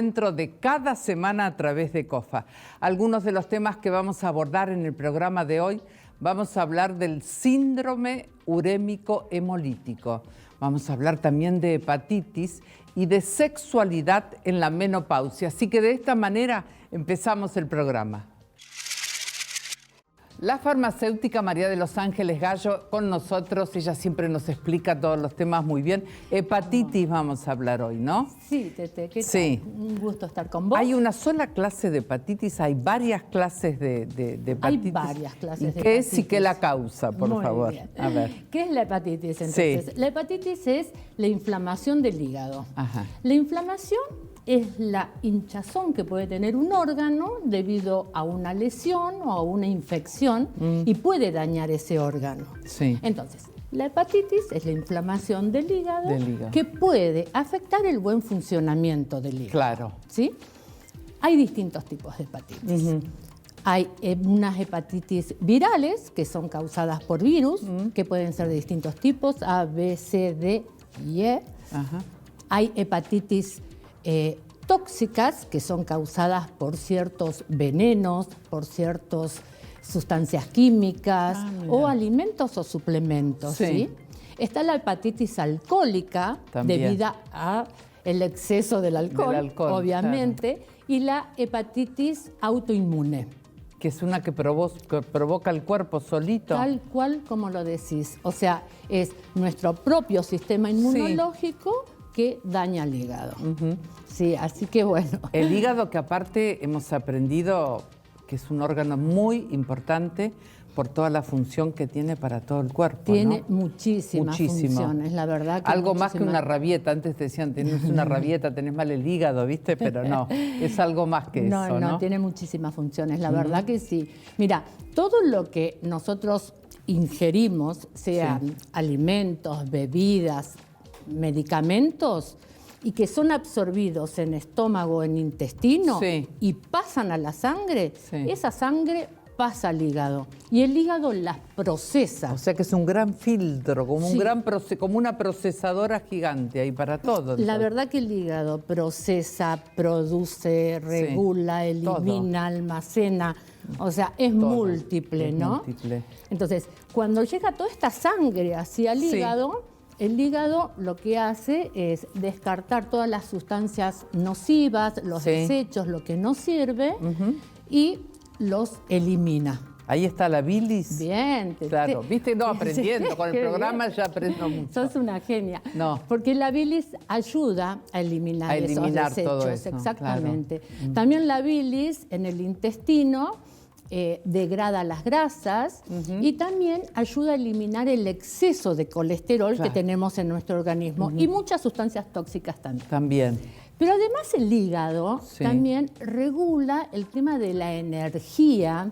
encuentro de cada semana a través de COFA. Algunos de los temas que vamos a abordar en el programa de hoy, vamos a hablar del síndrome urémico hemolítico. Vamos a hablar también de hepatitis y de sexualidad en la menopausia. Así que de esta manera empezamos el programa. La farmacéutica María de los Ángeles Gallo con nosotros, ella siempre nos explica todos los temas muy bien. Hepatitis vamos a hablar hoy, ¿no? Sí, Tete, ¿qué tal? Sí. Un gusto estar con vos. ¿Hay una sola clase de hepatitis? ¿Hay varias clases de hepatitis? Hay varias clases de hepatitis. ¿Qué es y qué la causa, por Muy favor? bien. A ver. ¿Qué es la hepatitis entonces? Sí. La hepatitis es la inflamación del hígado. Ajá. La inflamación es la hinchazón que puede tener un órgano debido a una lesión o a una infección y puede dañar ese órgano. Sí. Entonces, la hepatitis es la inflamación del hígado, que puede afectar el buen funcionamiento del hígado. Claro. ¿Sí? Hay distintos tipos de hepatitis. Hay unas hepatitis virales que son causadas por virus, que pueden ser de distintos tipos, A, B, C, D y E. Ajá. Hay hepatitis tóxicas que son causadas por ciertos venenos, por ciertas sustancias químicas o alimentos o suplementos. Sí. ¿Sí? Está la hepatitis alcohólica, También. debido al exceso del alcohol, obviamente, claro. Y la hepatitis autoinmune. Que es una que provoca el cuerpo solito. Tal cual como lo decís. O sea, es nuestro propio sistema inmunológico que daña el hígado. Sí, así que bueno. El hígado, que aparte hemos aprendido que es un órgano muy importante por toda la función que tiene para todo el cuerpo. Tiene ¿no? muchísimas funciones, la verdad. Que algo más que una rabieta. Antes te decían, tenés una rabieta, tenés mal el hígado, ¿viste? Pero no, es algo más que eso, ¿no? No, tiene muchísimas funciones, la verdad que sí. Mira, todo lo que nosotros ingerimos, sean alimentos, bebidas, medicamentos, y que son absorbidos en estómago, en intestino, y pasan a la sangre, esa sangre pasa al hígado y el hígado las procesa. O sea que es un gran filtro, como, como una procesadora gigante ahí para todo. Entonces. La verdad que el hígado procesa, produce, regula, elimina, almacena, o sea, es múltiple, ¿no? Múltiple. Entonces, cuando llega toda esta sangre hacia el hígado, el hígado lo que hace es descartar todas las sustancias nocivas, los desechos, lo que no sirve, y los elimina. Ahí está la bilis. Bien. Claro, viste, no, aprendiendo, con el programa ya aprendo mucho. Sos una genia. No. Porque la bilis ayuda a eliminar esos desechos. Todo eso, exactamente. Claro. También la bilis en el intestino degrada las grasas y también ayuda a eliminar el exceso de colesterol que tenemos en nuestro organismo y muchas sustancias tóxicas también. Pero además el hígado también regula el tema de la energía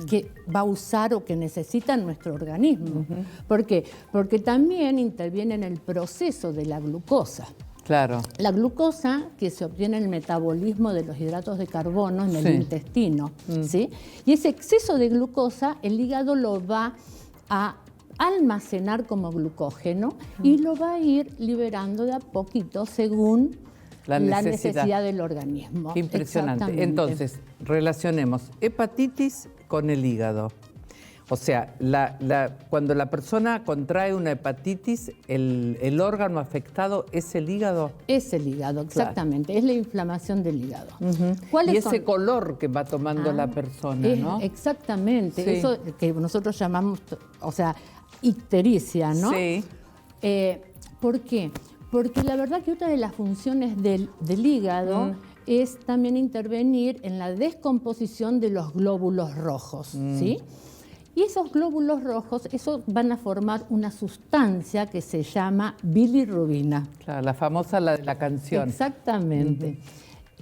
que va a usar o que necesita nuestro organismo. ¿Por qué? Porque también interviene en el proceso de la glucosa. Claro. La glucosa que se obtiene en el metabolismo de los hidratos de carbono en el intestino. ¿Sí? Y ese exceso de glucosa el hígado lo va a almacenar como glucógeno y lo va a ir liberando de a poquito según la necesidad del organismo. Qué impresionante. Entonces, relacionemos hepatitis con el hígado. O sea, cuando la persona contrae una hepatitis, el órgano afectado es el hígado. Es el hígado, exactamente. Es la inflamación del hígado. Y ese color que va tomando la persona, ¿no? Exactamente. Eso que nosotros llamamos, o sea, ictericia, ¿no? Sí. ¿Por qué? Porque la verdad que otra de las funciones del hígado es también intervenir en la descomposición de los glóbulos rojos, ¿sí? Y esos glóbulos rojos, esos van a formar una sustancia que se llama bilirrubina. Claro, la famosa la de la canción. Exactamente.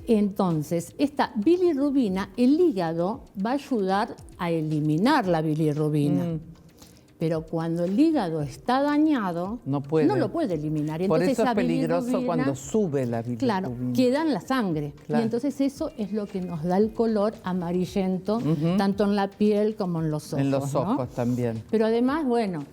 Entonces, esta bilirrubina, el hígado va a ayudar a eliminar la bilirrubina. Pero cuando el hígado está dañado, no lo puede eliminar. Y por entonces eso es peligroso cuando sube la bilirrubina. Claro, queda en la sangre. Claro. Y entonces eso es lo que nos da el color amarillento, tanto en la piel como en los ojos. En los ojos también. Pero además, bueno,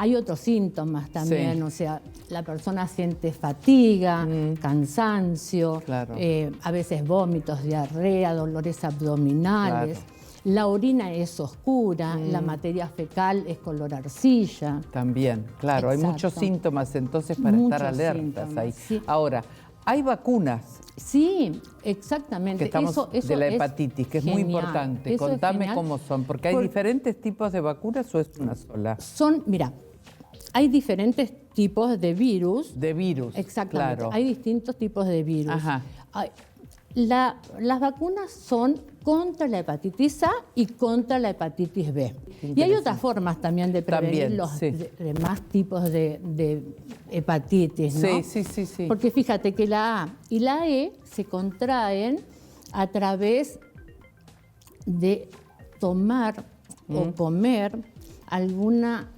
hay otros síntomas también, Sí. o sea, la persona siente fatiga, cansancio, Claro. A veces vómitos, diarrea, dolores abdominales. Claro. La orina es oscura, la materia fecal es color arcilla. También, claro, hay Exacto. muchos síntomas entonces para Muchos estar alertas síntomas, ahí. sí. Ahora, hay vacunas Sí, exactamente. que estamos Eso de la es hepatitis, que es muy genial. importante. Eso es Contame genial. cómo son, porque hay diferentes tipos de vacunas o es una sola. Mira, hay diferentes tipos de virus. De virus. Exactamente. Claro. Hay distintos tipos de virus. Ajá. Las vacunas son contra la hepatitis A y contra la hepatitis B. Y hay otras formas también de prevenir También, los sí. demás tipos de hepatitis, ¿no? Sí. Porque fíjate que la A y la E se contraen a través de tomar o comer alguna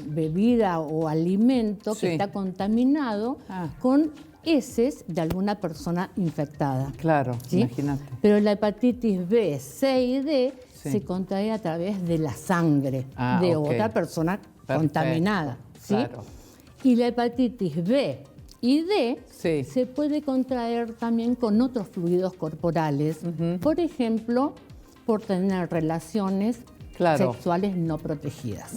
bebida o alimento Sí. que está contaminado con heces de alguna persona infectada. Claro, ¿Sí? imagínate. Pero la hepatitis B, C y D Sí. se contrae a través de la sangre de ok. otra persona Perfecto, contaminada. ¿sí? claro. Y la hepatitis B y D Sí. se puede contraer también con otros fluidos corporales. Por ejemplo, por tener relaciones Claro. sexuales no protegidas.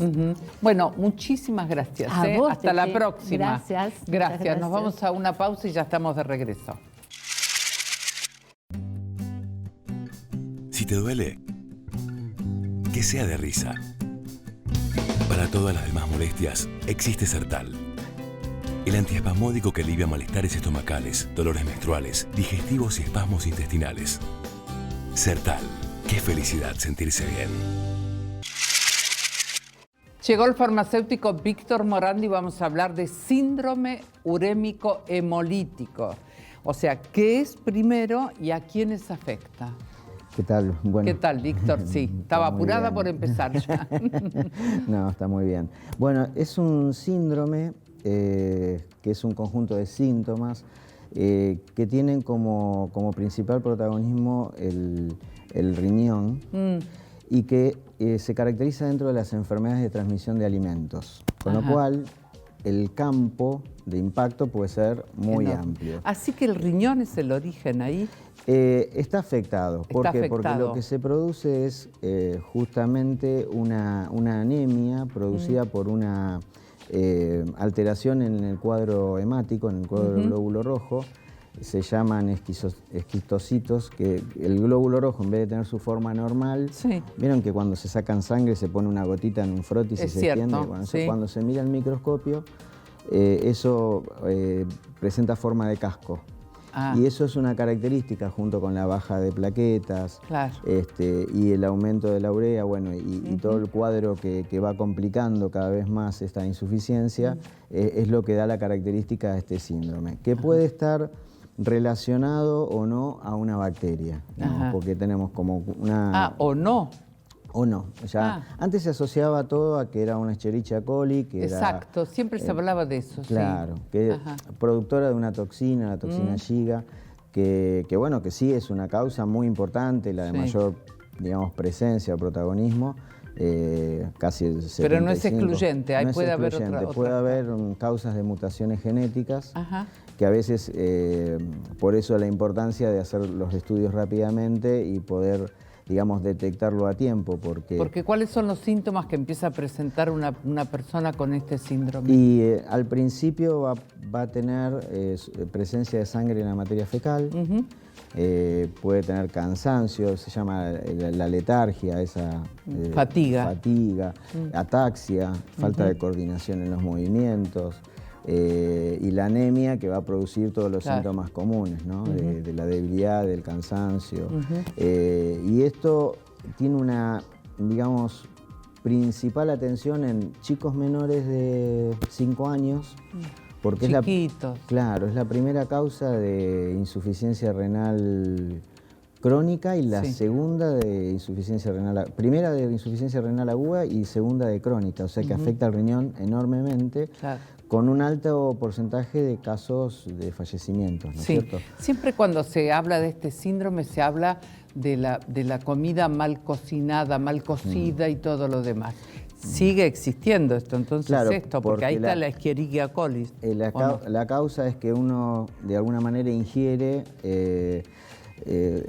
Bueno, muchísimas gracias. A vos, Hasta la Tete. próxima. Gracias, muchas Gracias. Nos gracias. vamos a una pausa y ya estamos de regreso. Si te duele, que sea de risa. Para todas las demás molestias, existe Sertal. El antiespasmódico que alivia malestares estomacales, dolores menstruales, digestivos y espasmos intestinales. Sertal. Qué felicidad sentirse bien. Llegó el farmacéutico Víctor Morandi y vamos a hablar de síndrome urémico hemolítico. O sea, ¿qué es primero y a quiénes afecta? ¿Qué tal? Bueno, ¿Qué tal, Víctor? Sí, estaba muy apurada bien. por empezar ya. No, está muy bien. Bueno, es un síndrome que es un conjunto de síntomas que tienen como principal protagonismo el riñón y que se caracteriza dentro de las enfermedades de transmisión de alimentos. Con lo cual, el campo de impacto puede ser muy amplio. Así que el riñón es el origen ahí. Está afectado. ¿Por qué? Porque afectado. lo que se produce es justamente una anemia producida por una alteración en el cuadro hemático, en el cuadro del glóbulo rojo. Se llaman esquistocitos, que el glóbulo rojo, en vez de tener su forma normal, vieron que cuando se sacan sangre se pone una gotita en un frotis y Es se cierto, extiende. Bueno, eso sí. cuando se mira al microscopio, eso presenta forma de casco. Y eso es una característica junto con la baja de plaquetas y el aumento de la urea, bueno, y todo el cuadro que va complicando cada vez más esta insuficiencia, es lo que da la característica de este síndrome, que puede estar relacionado o no a una bacteria, ¿no? Porque tenemos como una... o no. O no. O sea, antes se asociaba todo a que era una Escherichia coli, que Exacto, siempre se hablaba de eso. Claro, que productora de una toxina, la toxina Giga, que bueno, que sí es una causa muy importante, la de mayor, digamos, presencia o protagonismo, casi el 75%. Pero no es excluyente, ahí puede haber otra. Puede haber causas de mutaciones genéticas, que a veces, por eso la importancia de hacer los estudios rápidamente y poder, digamos, detectarlo a tiempo. Porque ¿cuáles son los síntomas que empieza a presentar una persona con este síndrome? Y al principio va a tener presencia de sangre en la materia fecal, puede tener cansancio, se llama la letargia, esa fatiga, ataxia, falta de coordinación en los movimientos, y la anemia, que va a producir todos los síntomas comunes, ¿no? De la debilidad, del cansancio. Y esto tiene una, digamos, principal atención en chicos menores de 5 años, porque chiquitos. Es la primera causa de insuficiencia renal crónica y la segunda de insuficiencia renal, primera de insuficiencia renal aguda y segunda de crónica, o sea que afecta al riñón enormemente. Con un alto porcentaje de casos de fallecimientos, ¿no es cierto? Siempre cuando se habla de este síndrome se habla de la comida mal cocinada, mal cocida y todo lo demás. sigue existiendo esto, entonces Claro, esto, porque ahí está la Escherichia coli. La causa es que uno de alguna manera ingiere,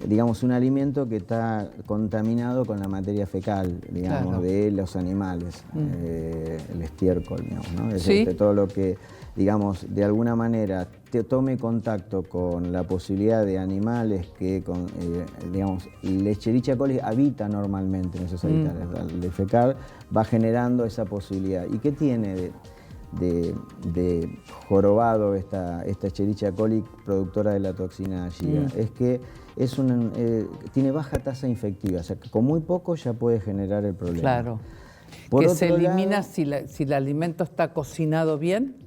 digamos, un alimento que está contaminado con la materia fecal, digamos, claro, de los animales, el estiércol, digamos, ¿no? ¿Sí? Todo lo que, digamos, de alguna manera tome contacto con la posibilidad de animales que, digamos, la Escherichia coli habita normalmente en esos hábitats. El defecar va generando esa posibilidad. ¿Y qué tiene de jorobado esta Escherichia coli productora de la toxina Giga? Es que tiene baja tasa infectiva, o sea, que con muy poco ya puede generar el problema. Claro. Por que otro se elimina lado, si el alimento está cocinado bien.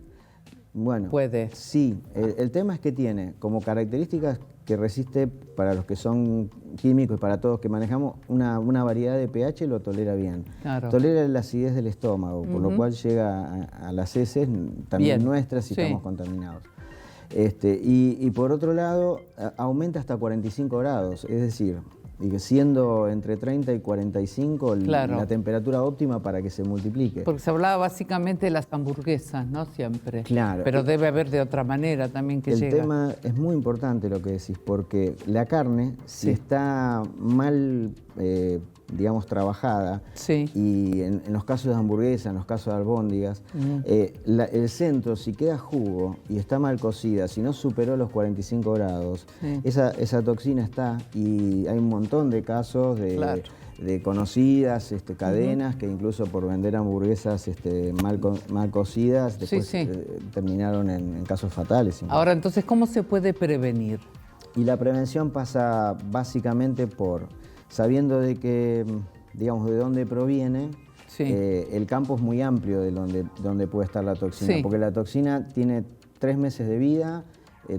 Bueno, puede. Sí, el tema es que tiene como características que resiste, para los que son químicos y para todos que manejamos, una variedad de pH lo tolera bien. Claro. Tolera la acidez del estómago, por lo cual llega a las heces, también nuestras, si estamos contaminados. Y por otro lado, aumenta hasta 45 grados, es decir, siendo entre 30 y 45 la temperatura óptima para que se multiplique. Porque se hablaba básicamente de las hamburguesas, ¿no? Siempre. Claro. Pero debe haber de otra manera también que llega. El tema es muy importante lo que decís, porque la carne, si está mal, digamos, trabajada, y en los casos de hamburguesa, en los casos de albóndigas, el centro, si queda jugo y está mal cocida, si no superó los 45 grados, esa toxina está, y hay un montón de casos de conocidas cadenas que incluso por vender hamburguesas mal cocidas, después terminaron en casos fatales. Ahora, entonces, ¿cómo se puede prevenir? Y la prevención pasa básicamente por, sabiendo de que, digamos, de dónde proviene, el campo es muy amplio de donde puede estar la toxina, porque la toxina tiene 3 meses de vida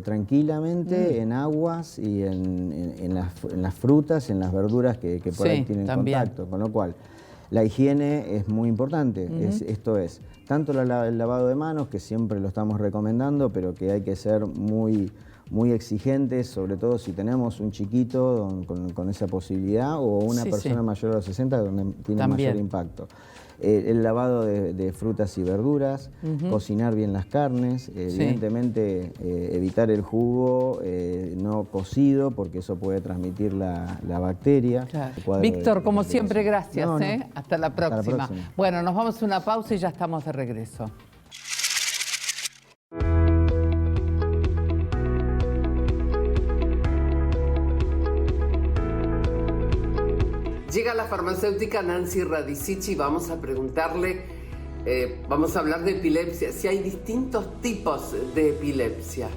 tranquilamente en aguas y en las frutas, en las verduras que por ahí tienen contacto, con lo cual la higiene es muy importante. Esto es, tanto el lavado de manos, que siempre lo estamos recomendando, pero que hay que ser muy exigentes, sobre todo si tenemos un chiquito con esa posibilidad, o una persona mayor a los 60 donde tiene mayor impacto. El lavado de frutas y verduras, cocinar bien las carnes, evidentemente evitar el jugo no cocido, porque eso puede transmitir la bacteria. Claro. Víctor, como siempre, gracias. Hasta la próxima. Hasta la próxima. Bueno, nos vamos a una pausa y ya estamos de regreso. Llega la farmacéutica Nancy Radicic y vamos a preguntarle, vamos a hablar de epilepsia, si hay distintos tipos de epilepsia.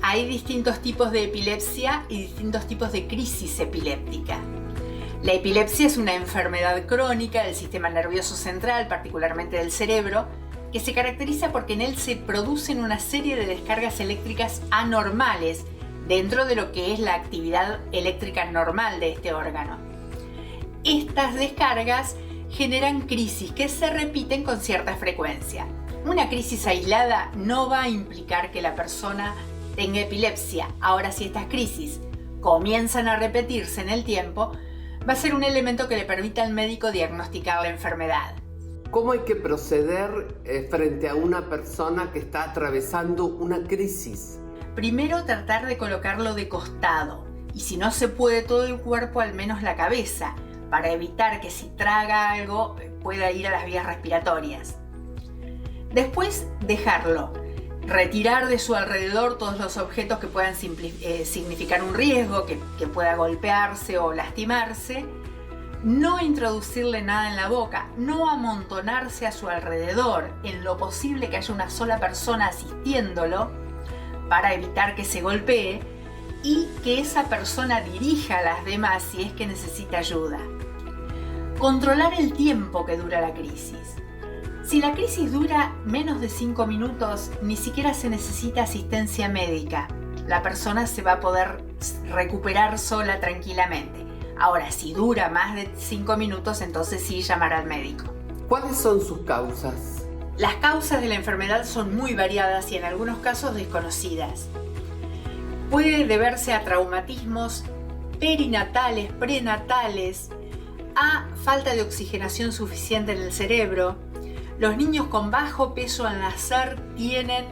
Hay distintos tipos de epilepsia y distintos tipos de crisis epiléptica. La epilepsia es una enfermedad crónica del sistema nervioso central, particularmente del cerebro, que se caracteriza porque en él se producen una serie de descargas eléctricas anormales dentro de lo que es la actividad eléctrica normal de este órgano. Estas descargas generan crisis que se repiten con cierta frecuencia. Una crisis aislada no va a implicar que la persona tenga epilepsia. Ahora, si estas crisis comienzan a repetirse en el tiempo, va a ser un elemento que le permita al médico diagnosticar la enfermedad. ¿Cómo hay que proceder frente a una persona que está atravesando una crisis? Primero, tratar de colocarlo de costado, y si no se puede todo el cuerpo, al menos la cabeza, para evitar que si traga algo pueda ir a las vías respiratorias. Después, dejarlo, retirar de su alrededor todos los objetos que puedan significar un riesgo, que pueda golpearse o lastimarse, no introducirle nada en la boca, no amontonarse a su alrededor, en lo posible que haya una sola persona asistiéndolo para evitar que se golpee, y que esa persona dirija a las demás si es que necesita ayuda. Controlar el tiempo que dura la crisis. Si la crisis dura menos de 5 minutos, ni siquiera se necesita asistencia médica. La persona se va a poder recuperar sola tranquilamente. Ahora, si dura más de 5 minutos, entonces sí llamar al médico. ¿Cuáles son sus causas? Las causas de la enfermedad son muy variadas y en algunos casos desconocidas. Puede deberse a traumatismos perinatales, prenatales, A, falta de oxigenación suficiente en el cerebro. Los niños con bajo peso al nacer tienen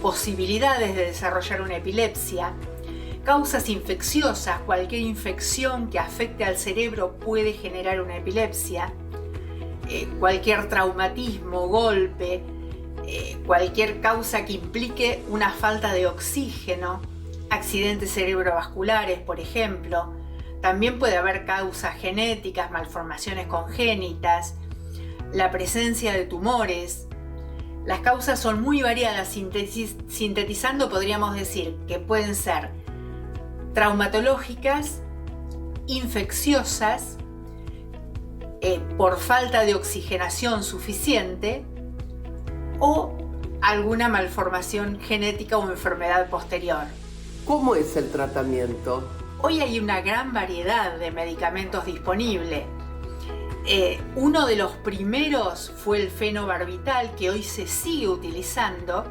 posibilidades de desarrollar una epilepsia. Causas infecciosas, cualquier infección que afecte al cerebro puede generar una epilepsia. Cualquier traumatismo, golpe, cualquier causa que implique una falta de oxígeno, accidentes cerebrovasculares, por ejemplo. También puede haber causas genéticas, malformaciones congénitas, la presencia de tumores. Las causas son muy variadas. Sintetizando, podríamos decir que pueden ser traumatológicas, infecciosas, por falta de oxigenación suficiente o alguna malformación genética o enfermedad posterior. ¿Cómo es el tratamiento? Hoy hay una gran variedad de medicamentos disponibles. Uno de los primeros fue el fenobarbital, que hoy se sigue utilizando.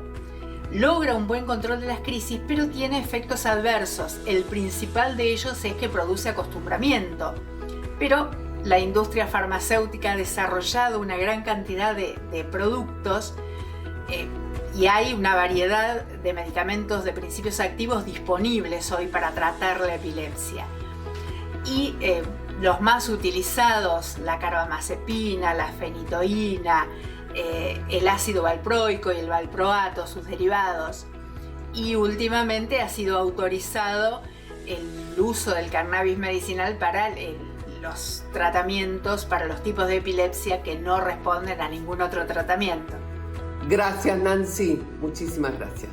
Logra un buen control de las crisis, pero tiene efectos adversos. El principal de ellos es que produce acostumbramiento. Pero la industria farmacéutica ha desarrollado una gran cantidad de productos y hay una variedad de medicamentos de principios activos disponibles hoy para tratar la epilepsia. Y los más utilizados, la carbamazepina, la fenitoína, el ácido valproico y el valproato, sus derivados. Y últimamente ha sido autorizado el uso del cannabis medicinal para los tratamientos, para los tipos de epilepsia que no responden a ningún otro tratamiento. Gracias, Nancy. Muchísimas gracias.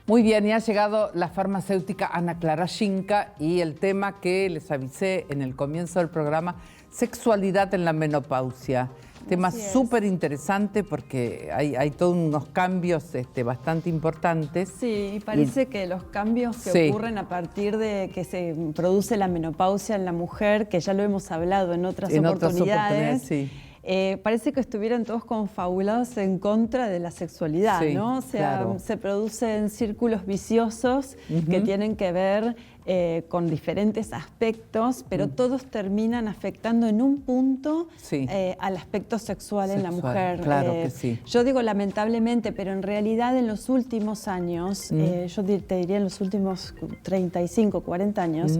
Muy bien, y ha llegado la farmacéutica Ana Clara Scinca y el tema que les avisé en el comienzo del programa, sexualidad en la menopausia. Tema súper interesante porque hay todos unos cambios bastante importantes. Sí, y parece que los cambios que ocurren a partir de que se produce la menopausia en la mujer, que ya lo hemos hablado en otras oportunidades, sí. Parece que estuvieran todos confabulados en contra de la sexualidad, sí, ¿no? O sea, claro, se producen círculos viciosos que tienen que ver con diferentes aspectos, pero todos terminan afectando en un punto al aspecto sexual en la mujer. Claro que sí. Yo digo lamentablemente, pero en realidad en los últimos años, yo te diría en los últimos 35, 40 años,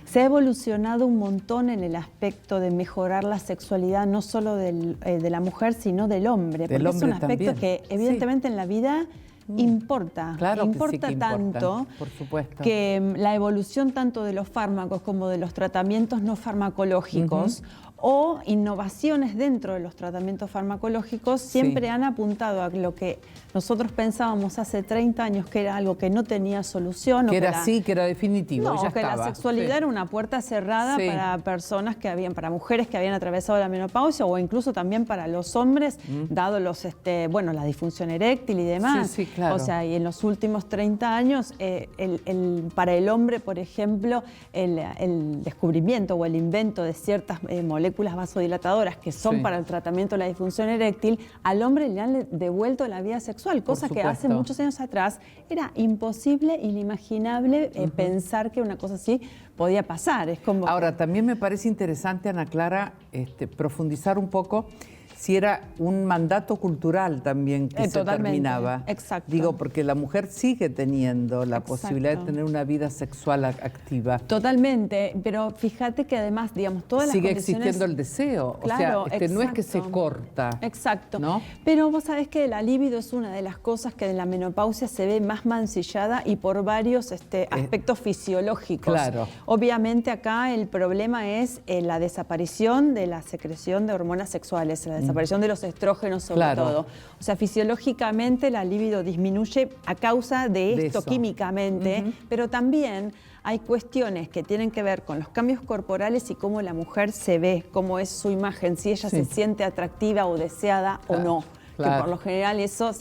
se ha evolucionado un montón en el aspecto de mejorar la sexualidad, no solo de la mujer, sino del hombre. Porque es un aspecto que evidentemente en la vida importa. Claro importa que sí, tanto, por supuesto, que la evolución tanto de los fármacos como de los tratamientos no farmacológicos o innovaciones dentro de los tratamientos farmacológicos siempre han apuntado a lo que nosotros pensábamos hace 30 años que era algo que no tenía solución. Que era así, que era definitivo. No, ya que estaba. La sexualidad era una puerta cerrada para personas que para mujeres que habían atravesado la menopausia o incluso también para los hombres, dado la disfunción eréctil y demás. Sí, claro. O sea, y en los últimos 30 años, para el hombre, por ejemplo, el descubrimiento o el invento de ciertas moléculas vasodilatadoras que son para el tratamiento de la disfunción eréctil, al hombre le han devuelto la vida sexual, cosa que hace muchos años atrás era imposible, inimaginable pensar que una cosa así podía pasar. Es como Ahora, también me parece interesante, Ana Clara, profundizar un poco si era un mandato cultural también que se terminaba. Exacto. Digo, porque la mujer sigue teniendo la posibilidad de tener una vida sexual activa. Totalmente, pero fíjate que además, digamos, todas las sigue condiciones... existiendo el deseo, claro, o sea, no es que se corta. Exacto, ¿no? Pero vos sabés que la libido es una de las cosas que en la menopausia se ve más mancillada y por varios aspectos fisiológicos. Claro. Obviamente acá el problema es la desaparición de la secreción de hormonas sexuales, la desaparición de los estrógenos sobre todo. O sea, fisiológicamente la libido disminuye a causa de esto químicamente, pero también hay cuestiones que tienen que ver con los cambios corporales y cómo la mujer se ve, cómo es su imagen, si ella se siente atractiva o deseada o no. Claro. Que por lo general eso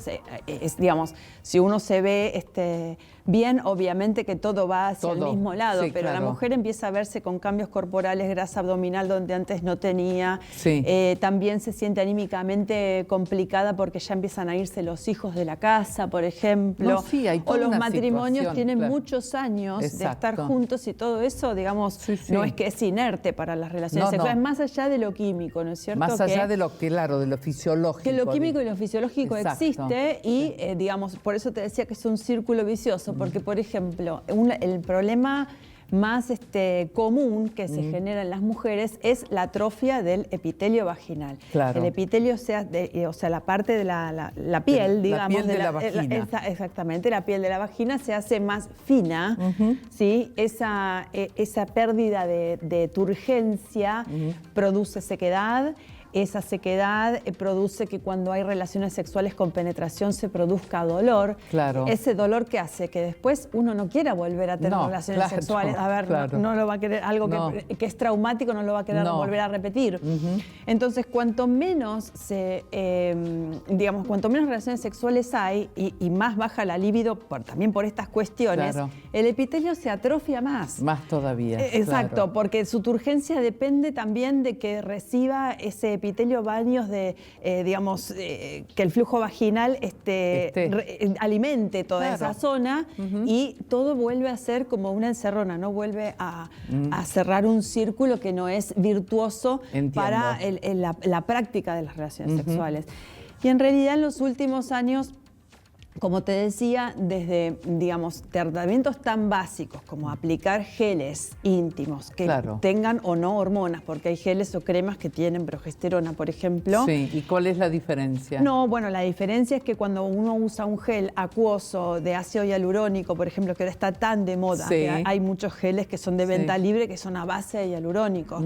es, digamos, si uno se ve bien, obviamente que todo va hacia el mismo lado, sí, pero claro. la mujer empieza a verse con cambios corporales, grasa abdominal donde antes no tenía. Sí. También se siente anímicamente complicada porque ya empiezan a irse los hijos de la casa, por ejemplo. No, sí, hay toda o los una matrimonios situación, tienen claro. muchos años de estar Exacto. juntos y todo eso, digamos, Sí, sí. no es que es inerte para las relaciones No, sexuales, no. más allá de lo químico, ¿no es cierto? Más allá de lo que, claro, de lo fisiológico. Que lo químico y lo fisiológico Exacto. existe y, digamos, por eso te decía que es un círculo vicioso, porque, por ejemplo, el problema más común que se genera en las mujeres es la atrofia del epitelio vaginal. Claro. El epitelio, o sea, la parte de la piel, digamos. piel de la vagina. Exactamente, la piel de la vagina se hace más fina, ¿sí? Esa pérdida de turgencia produce sequedad. Esa sequedad produce que cuando hay relaciones sexuales con penetración se produzca dolor. Claro. Ese dolor que hace que después uno no quiera volver a tener relaciones sexuales. A ver, claro. no lo va a querer, algo que es traumático no lo va a querer volver a repetir. Entonces, cuanto menos cuanto menos relaciones sexuales hay y más baja la libido, también por estas cuestiones, Claro. el epitelio se atrofia más. Más todavía. Exacto, claro. porque su turgencia depende también de que reciba ese epitelio baños de, que el flujo vaginal alimente toda esa zona y todo vuelve a ser como una encerrona, no vuelve a cerrar un círculo que no es virtuoso. Entiendo. Para la práctica de las relaciones sexuales. Y en realidad en los últimos años, como te decía, desde, digamos, tratamientos tan básicos como aplicar geles íntimos que tengan o no hormonas, porque hay geles o cremas que tienen progesterona, por ejemplo. Sí, ¿y cuál es la diferencia? No, bueno, la diferencia es que cuando uno usa un gel acuoso de ácido hialurónico, por ejemplo, que ahora está tan de moda, que hay muchos geles que son de venta libre que son a base de hialurónico.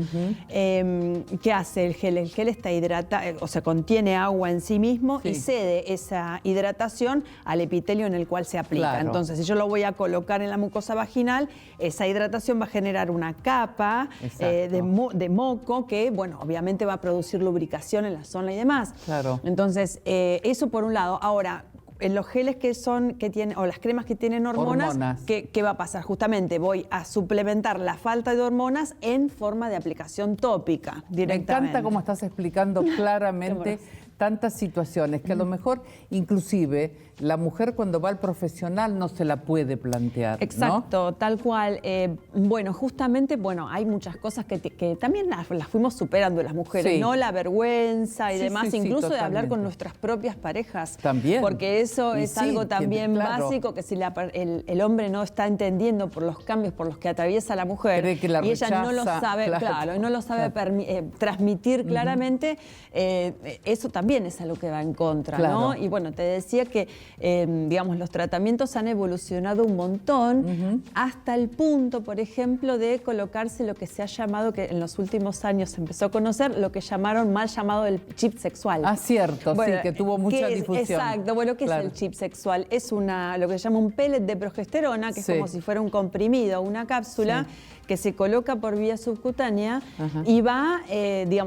¿Qué hace el gel? El gel está hidratado, o sea, contiene agua en sí mismo y cede esa hidratación al epitelio en el cual se aplica. Claro. Entonces, si yo lo voy a colocar en la mucosa vaginal, esa hidratación va a generar una capa de moco que, bueno, obviamente va a producir lubricación en la zona y demás. Claro. Entonces, eso por un lado. Ahora, en los geles que tienen, o las cremas que tienen hormonas. ¿Qué va a pasar? Justamente voy a suplementar la falta de hormonas en forma de aplicación tópica directamente. Me encanta cómo estás explicando claramente tantas situaciones que a lo mejor inclusive la mujer cuando va al profesional no se la puede plantear. Exacto, ¿no? Tal cual. Bueno, justamente, hay muchas cosas que también las fuimos superando las mujeres, ¿no? La vergüenza y demás, incluso de hablar con nuestras propias parejas. También. Porque eso es algo también básico que si el hombre no está entendiendo por los cambios por los que atraviesa la mujer cree que la y ella rechaza, no lo sabe, no lo sabe transmitir claramente, eso también es algo que va en contra, ¿no? Y bueno, te decía que los tratamientos han evolucionado un montón hasta el punto, por ejemplo, de colocarse lo que se ha llamado, que en los últimos años se empezó a conocer, lo que llamaron mal llamado el chip sexual. Ah, cierto, sí, que tuvo mucha difusión. Exacto, bueno, ¿qué es el chip sexual? Es lo que se llama un pellet de progesterona, que es como si fuera un comprimido, una cápsula, que se coloca por vía subcutánea y va,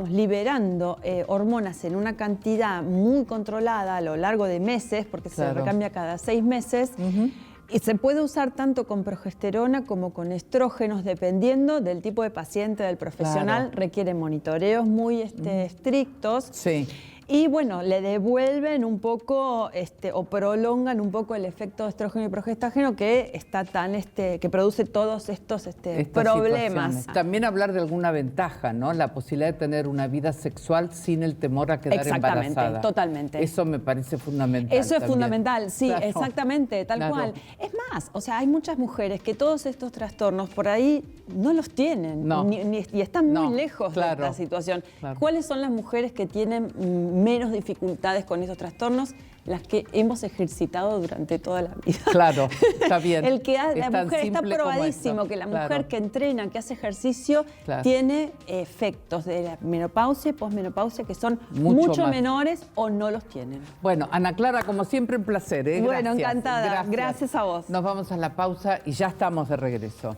liberando hormonas en una cantidad muy controlada a lo largo de meses, porque se recambia cada 6 meses. Y se puede usar tanto con progesterona como con estrógenos, dependiendo del tipo de paciente, del profesional. Requiere monitoreos muy estrictos. Sí. Y bueno, le devuelven un poco o prolongan un poco el efecto de estrógeno y progestágeno que está que produce todos estos problemas. También hablar de alguna ventaja, ¿no? La posibilidad de tener una vida sexual sin el temor a quedar embarazada. Exactamente, totalmente. Eso me parece fundamental. Eso es fundamental, sí, exactamente, tal cual. Es más, hay muchas mujeres que todos estos trastornos por ahí no los tienen y están muy lejos de esta situación. ¿Cuáles son las mujeres que tienen menos dificultades con esos trastornos? Las que hemos ejercitado durante toda la vida. Claro, está bien. La mujer está probadísimo que la mujer que entrena, que hace ejercicio, tiene efectos de la menopausia y posmenopausia que son mucho menores o no los tienen. Bueno, Ana Clara, como siempre, un placer. Bueno, encantada. Gracias a vos. Nos vamos a la pausa y ya estamos de regreso.